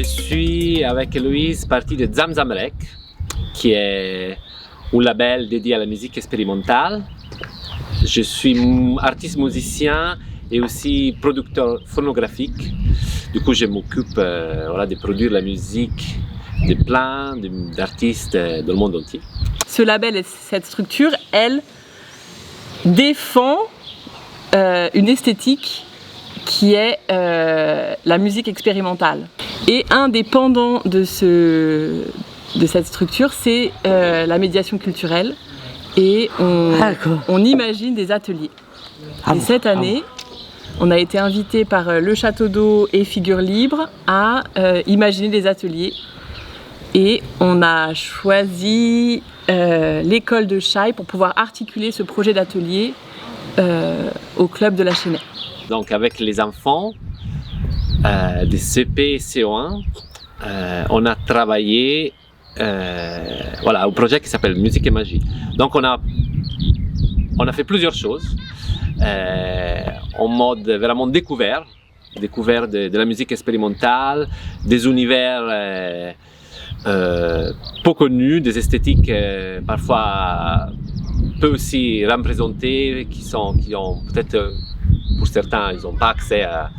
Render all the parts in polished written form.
je suis avec Héloïse parti de Zamzamrec, qui est un label dédié à la musique expérimentale. Je suis artiste musicien et aussi producteur phonographique. Du coup, je m'occupe de produire la musique de plein d'artistes dans le monde entier. Ce label et cette structure, elle, défend une esthétique qui est la musique expérimentale. Et un des pendants de cette structure, c'est la médiation culturelle. Et on imagine des ateliers. Et cette année, on a été invité par le Château d'Eau et Figures Libres à imaginer des ateliers. Et on a choisi l'école de Chaille pour pouvoir articuler ce projet d'atelier au club de la Chênaie. Donc avec les enfants des CP et CO1, on a travaillé au projet qui s'appelle Musique et Magie. Donc on a fait plusieurs choses en mode vraiment découvert de la musique expérimentale, des univers peu connus, des esthétiques parfois peu aussi représentées, qui ont peut-être, pour certains, ils n'ont pas accès à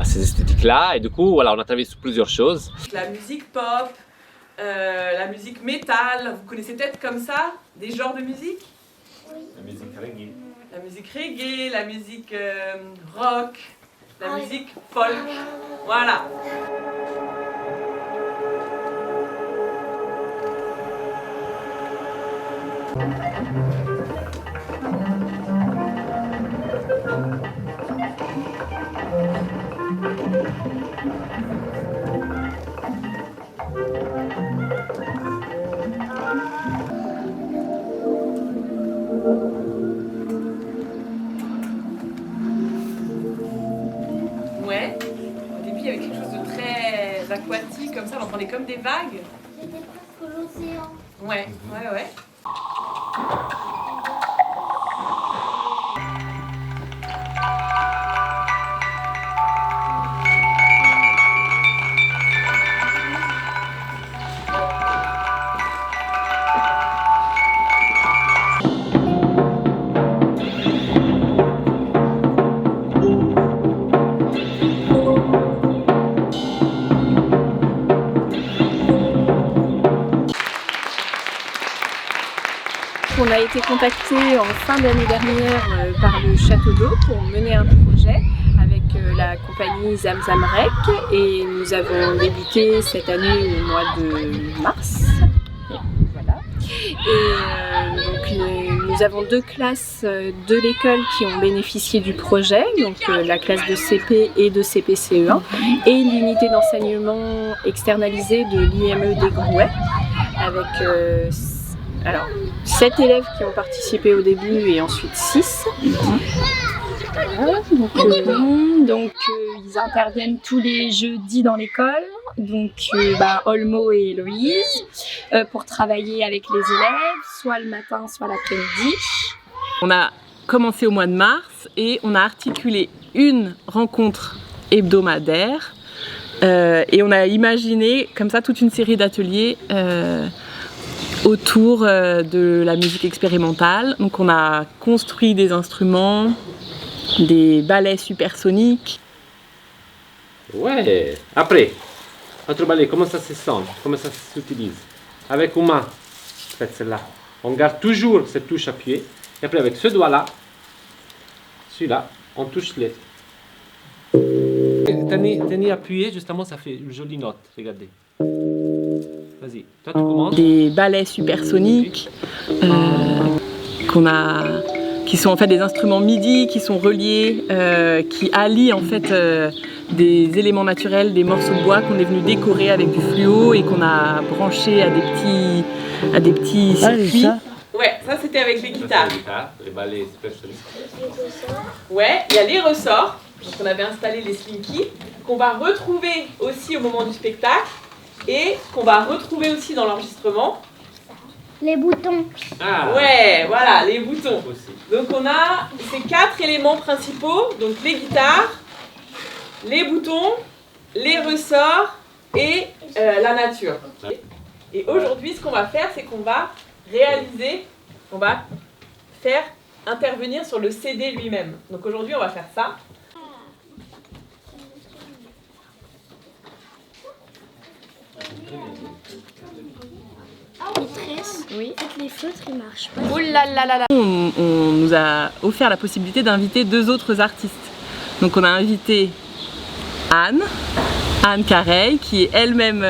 ces esthétiques-là. Et du coup, voilà, on a travaillé sur plusieurs choses. La musique pop, la musique métal, vous connaissez peut-être comme ça des genres de musique? Oui. La musique reggae. La musique reggae, la musique rock, la musique folk, voilà. Ouais, au début il y avait quelque chose de très aquatique, comme ça, on entendait comme des vagues. C'était presque l'océan. Ouais. On a été contacté en fin d'année dernière par le Château d'Eau pour mener un projet avec la compagnie Zamzamrec et nous avons débuté cette année au mois de mars. Voilà. Et donc nous avons deux classes de l'école qui ont bénéficié du projet, donc la classe de CP et de CP-CE1 et l'unité d'enseignement externalisée de l'IME des Grouets avec 7 élèves qui ont participé au début et ensuite 6. Voilà, donc ils interviennent tous les jeudis dans l'école, donc Olmo et Héloïse, pour travailler avec les élèves, soit le matin, soit l'après-midi. On a commencé au mois de mars et on a articulé une rencontre hebdomadaire et on a imaginé comme ça toute une série d'ateliers autour de la musique expérimentale. Donc on a construit des instruments, des balais supersoniques. Ouais. Après, notre balai, comment ça se sent? Comment ça s'utilise? Avec une main, faites celle-là. On garde toujours cette touche appuyée. Et après, avec ce doigt-là, celui-là, on touche les. Tenez appuyé, justement, ça fait une jolie note. Regardez. Vas-y, toi tu commences. Des balais supersoniques qui sont en fait des instruments MIDI qui sont reliés, qui allient en fait des éléments naturels, des morceaux de bois qu'on est venu décorer avec du fluo et qu'on a branché à des petits circuits. Ouais, ça c'était avec les guitares. Les balais supersoniques. Ouais, il y a les ressorts. Donc on avait installé les slinky qu'on va retrouver aussi au moment du spectacle. Et qu'on va retrouver aussi dans l'enregistrement. Les boutons. Ah. Ouais, voilà, les boutons. Aussi. Donc on a ces 4 éléments principaux, donc les guitares, les boutons, les ressorts et la nature. Et aujourd'hui, ce qu'on va faire, c'est qu'on va on va faire intervenir sur le CD lui-même. Donc aujourd'hui, on va faire ça. Oui. Les feutres, ils marchent pas. Oh là là là là. On nous a offert la possibilité d'inviter 2 autres artistes. Donc on a invité Anne Careil, qui est elle-même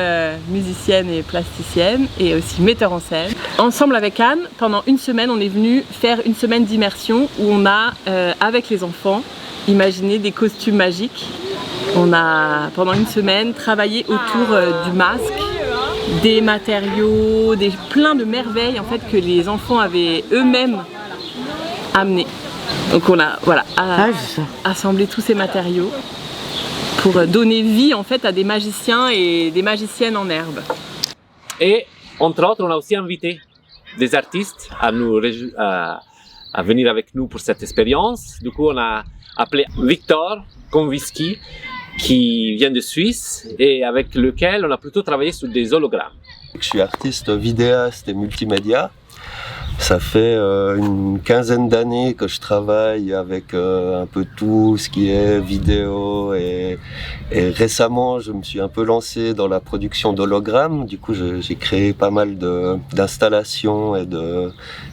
musicienne et plasticienne et aussi metteur en scène. Ensemble avec Anne, pendant une semaine, on est venu faire une semaine d'immersion où on a, avec les enfants, imaginé des costumes magiques. On a, pendant une semaine, travaillé autour du masque, des matériaux, plein de merveilles en fait, que les enfants avaient eux-mêmes amenés. Donc on a assemblé tous ces matériaux pour donner vie en fait à des magiciens et des magiciennes en herbe. Et entre autres, on a aussi invité des artistes à venir avec nous pour cette expérience. Du coup, on a appelé Victor Konviski, qui vient de Suisse et avec lequel on a plutôt travaillé sur des hologrammes. Je suis artiste vidéaste et multimédia. Ça fait une quinzaine d'années que je travaille avec un peu tout ce qui est vidéo et récemment je me suis un peu lancé dans la production d'hologrammes. Du coup j'ai créé pas mal d'installations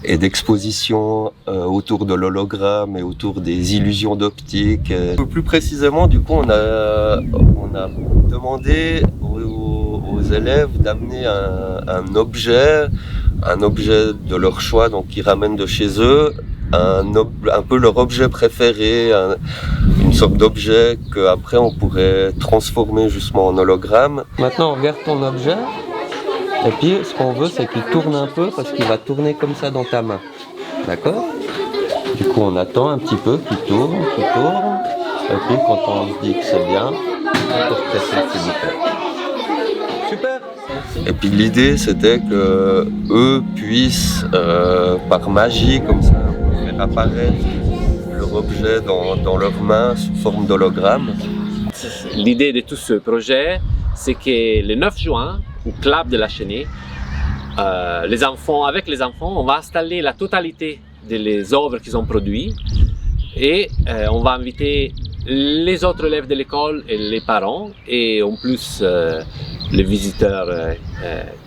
et d'expositions autour de l'hologramme et autour des illusions d'optique. Plus précisément, du coup on a demandé aux élèves d'amener un objet de leur choix, donc qui ramènent de chez eux, un peu leur objet préféré, une sorte d'objet qu'après on pourrait transformer justement en hologramme. Maintenant on regarde ton objet, et puis ce qu'on veut c'est qu'il tourne un peu, parce qu'il va tourner comme ça dans ta main. D'accord ? Du coup on attend un petit peu qu'il tourne, et puis quand on se dit que c'est bien, on peut represser le bouton. Super. Et puis l'idée c'était que eux puissent par magie comme ça faire apparaître leur objet dans leurs mains sous forme d'hologramme. L'idée de tout ce projet, c'est que le 9 juin, au Club de la Chênaie, avec les enfants, on va installer la totalité des œuvres qu'ils ont produites et on va inviter les autres élèves de l'école et les parents et en plus les visiteurs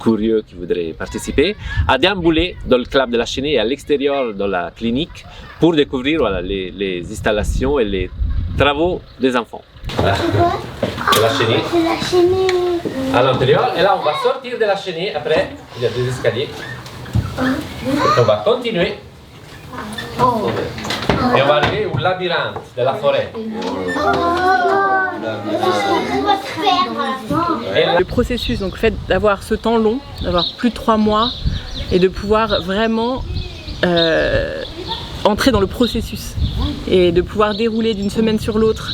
curieux qui voudraient participer à déambuler dans le Club de la Chênaie et à l'extérieur de la clinique pour découvrir les installations et les travaux des enfants. Voilà. De la Chênaie. C'est la Chênaie. À l'intérieur, et là on va sortir de la Chênaie. Après, il y a 2 escaliers. Et on va continuer. Et on va arriver au labyrinthe de la forêt. Le processus, donc le fait d'avoir ce temps long, d'avoir plus de 3 mois et de pouvoir vraiment entrer dans le processus et de pouvoir dérouler d'une semaine sur l'autre,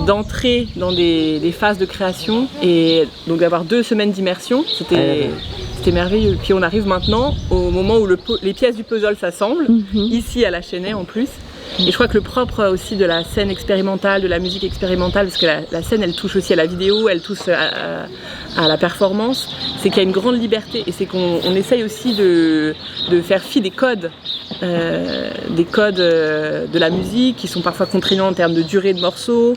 d'entrer dans des phases de création et donc d'avoir 2 semaines d'immersion, c'était merveilleux. Puis on arrive maintenant au moment où les pièces du puzzle s'assemblent, ici à la Chênaie en plus. Et je crois que le propre aussi de la scène expérimentale, de la musique expérimentale, parce que la scène elle touche aussi à la vidéo, elle touche à la performance, c'est qu'il y a une grande liberté et c'est qu'on essaye aussi de faire fi des codes de la musique qui sont parfois contraignants en termes de durée de morceaux,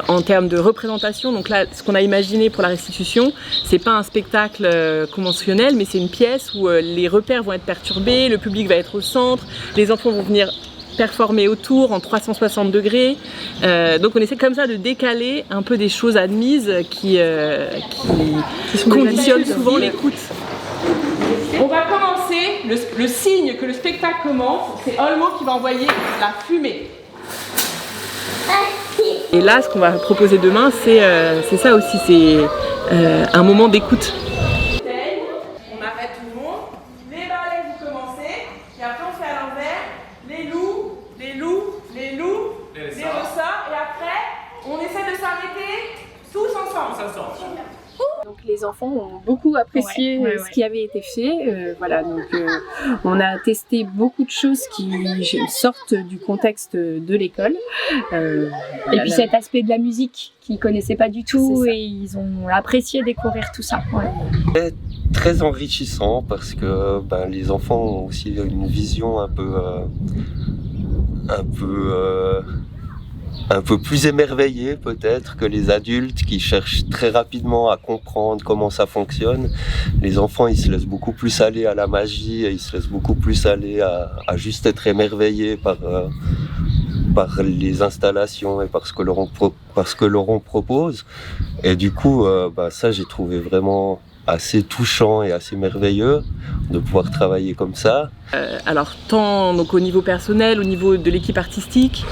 en termes de représentation. Donc là, ce qu'on a imaginé pour la restitution, c'est pas un spectacle conventionnel, mais c'est une pièce où les repères vont être perturbés, le public va être au centre, les enfants vont venir performer autour en 360 degrés. Donc on essaie comme ça de décaler un peu des choses admises qui conditionnent souvent l'écoute. On va commencer, le signe que le spectacle commence, c'est Olmo qui va envoyer la fumée. Et là, ce qu'on va proposer demain, c'est ça aussi, c'est un moment d'écoute. On arrête tout le monde, les balais vous commencez, et après on fait à l'envers, les loups, les ressorts, et après on essaie de s'arrêter tous ensemble. Donc les enfants ont beaucoup apprécié ce qui avait été fait. Voilà, donc on a testé beaucoup de choses qui sortent du contexte de l'école. Et puis cet aspect de la musique qu'ils connaissaient pas du tout et ils ont apprécié découvrir tout ça. Ouais. Très enrichissant parce que les enfants ont aussi une vision un peu plus émerveillée peut-être que les adultes qui cherchent très rapidement à comprendre comment ça fonctionne. Les enfants, ils se laissent beaucoup plus aller à la magie et ils se laissent beaucoup plus aller à juste être émerveillés par les installations et par ce que Laurent propose. Et du coup, ça j'ai trouvé vraiment assez touchant et assez merveilleux de pouvoir travailler comme ça. Alors tant donc, au niveau personnel, au niveau de l'équipe artistique,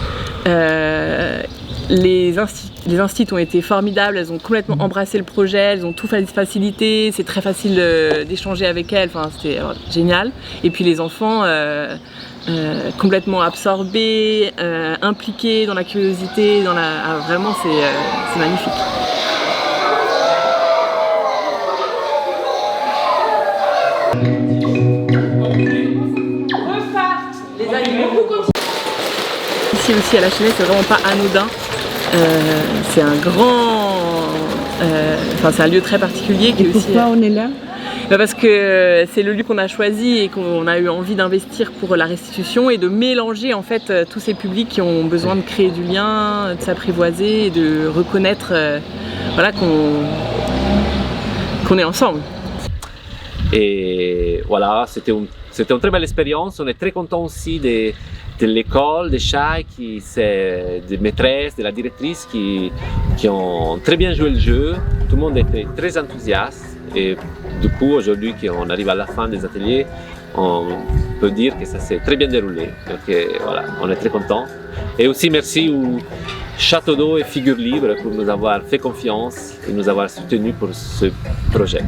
les instituts ont été formidables, elles ont complètement embrassé le projet, elles ont tout facilité, c'est très facile d'échanger avec elles, enfin, c'était génial. Et puis les enfants complètement absorbés, impliqués dans la curiosité, vraiment c'est magnifique. Ici aussi à la Chenée, c'est vraiment pas anodin. C'est un c'est un lieu très particulier qui est aussi. Pourquoi on est là? Parce que c'est le lieu qu'on a choisi et qu'on a eu envie d'investir pour la restitution et de mélanger en fait tous ces publics qui ont besoin de créer du lien, de s'apprivoiser et de reconnaître qu'on est ensemble. Et voilà, c'était une très belle expérience. On est très content aussi de l'école, des Chai, des maîtresses, de la directrice qui ont très bien joué le jeu. Tout le monde était très enthousiaste. Et du coup, aujourd'hui, qu'on arrive à la fin des ateliers, on peut dire que ça s'est très bien déroulé. Donc voilà, on est très content. Et aussi merci au Château d'eau et Figures Libres pour nous avoir fait confiance et nous avoir soutenus pour ce projet.